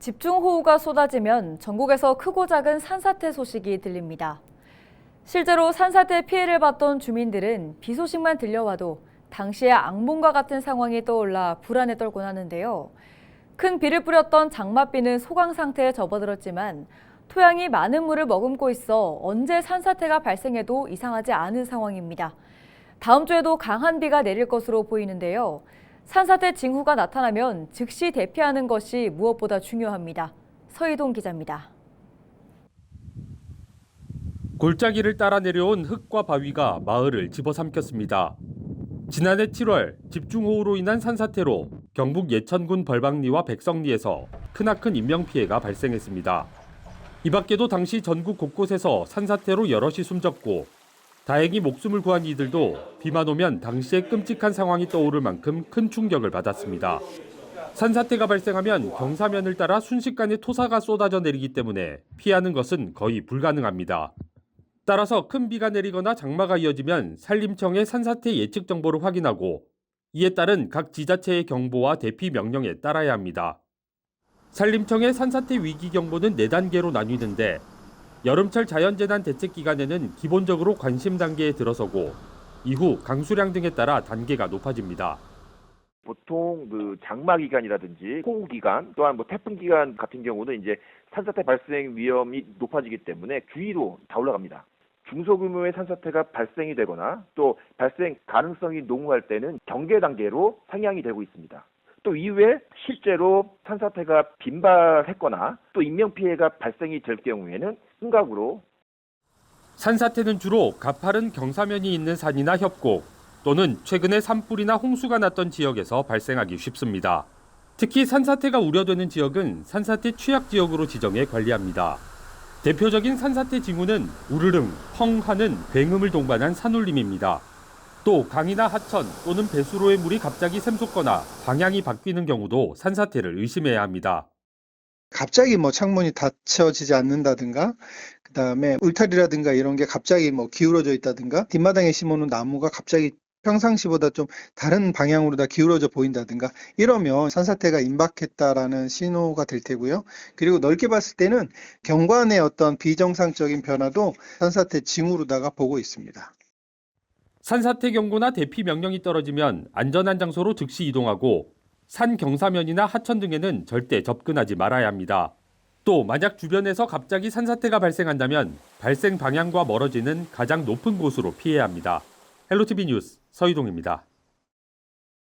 집중호우가 쏟아지면 전국에서 크고 작은 산사태 소식이 들립니다. 실제로 산사태 피해를 봤던 주민들은 비 소식만 들려와도 당시의 악몽과 같은 상황이 떠올라 불안에 떨곤 하는데요. 큰 비를 뿌렸던 장맛비는 소강 상태에 접어들었지만 토양이 많은 물을 머금고 있어 언제 산사태가 발생해도 이상하지 않은 상황입니다. 다음 주에도 강한 비가 내릴 것으로 보이는데요. 산사태 징후가 나타나면 즉시 대피하는 것이 무엇보다 중요합니다. 서희동 기자입니다. 골짜기를 따라 내려온 흙과 바위가 마을을 집어삼켰습니다. 지난해 7월 집중호우로 인한 산사태로 경북 예천군 벌방리와 백성리에서 크나큰 인명피해가 발생했습니다. 이 밖에도 당시 전국 곳곳에서 산사태로 여럿이 숨졌고 다행히 목숨을 구한 이들도 비만 오면 당시의 끔찍한 상황이 떠오를 만큼 큰 충격을 받았습니다. 산사태가 발생하면 경사면을 따라 순식간에 토사가 쏟아져 내리기 때문에 피하는 것은 거의 불가능합니다. 따라서 큰 비가 내리거나 장마가 이어지면 산림청의 산사태 예측 정보를 확인하고 이에 따른 각 지자체의 경보와 대피 명령에 따라야 합니다. 산림청의 산사태 위기 경보는 4단계로 나뉘는데 여름철 자연재난 대책 기간에는 기본적으로 관심 단계에 들어서고 이후 강수량 등에 따라 단계가 높아집니다. 보통 장마 기간이라든지 호우 기간 또한 태풍 기간 같은 경우는 이제 산사태 발생 위험이 높아지기 때문에 주의로 다 올라갑니다. 중소규모의 산사태가 발생이 되거나 또 발생 가능성이 농후할 때는 경계 단계로 상향이 되고 있습니다. 또 이후에 실제로 산사태가 빈발했거나 또 인명피해가 발생이 될 경우에는 심각으로 산사태는 주로 가파른 경사면이 있는 산이나 협곡 또는 최근에 산불이나 홍수가 났던 지역에서 발생하기 쉽습니다. 특히 산사태가 우려되는 지역은 산사태 취약 지역으로 지정해 관리합니다. 대표적인 산사태 징후는 우르릉, 펑 하는 굉음을 동반한 산울림입니다. 또 강이나 하천 또는 배수로의 물이 갑자기 샘솟거나 방향이 바뀌는 경우도 산사태를 의심해야 합니다. 갑자기 창문이 닫혀지지 않는다든가, 그다음에 울타리라든가 이런 게 갑자기 기울어져 있다든가, 뒷마당에 심어놓은 나무가 갑자기 평상시보다 좀 다른 방향으로 다 기울어져 보인다든가, 이러면 산사태가 임박했다라는 신호가 될 테고요. 그리고 넓게 봤을 때는 경관의 어떤 비정상적인 변화도 산사태 징후로다가 보고 있습니다. 산사태 경고나 대피 명령이 떨어지면 안전한 장소로 즉시 이동하고 산 경사면이나 하천 등에는 절대 접근하지 말아야 합니다. 또 만약 주변에서 갑자기 산사태가 발생한다면 발생 방향과 멀어지는 가장 높은 곳으로 피해야 합니다. 헬로티비 뉴스 서희동입니다.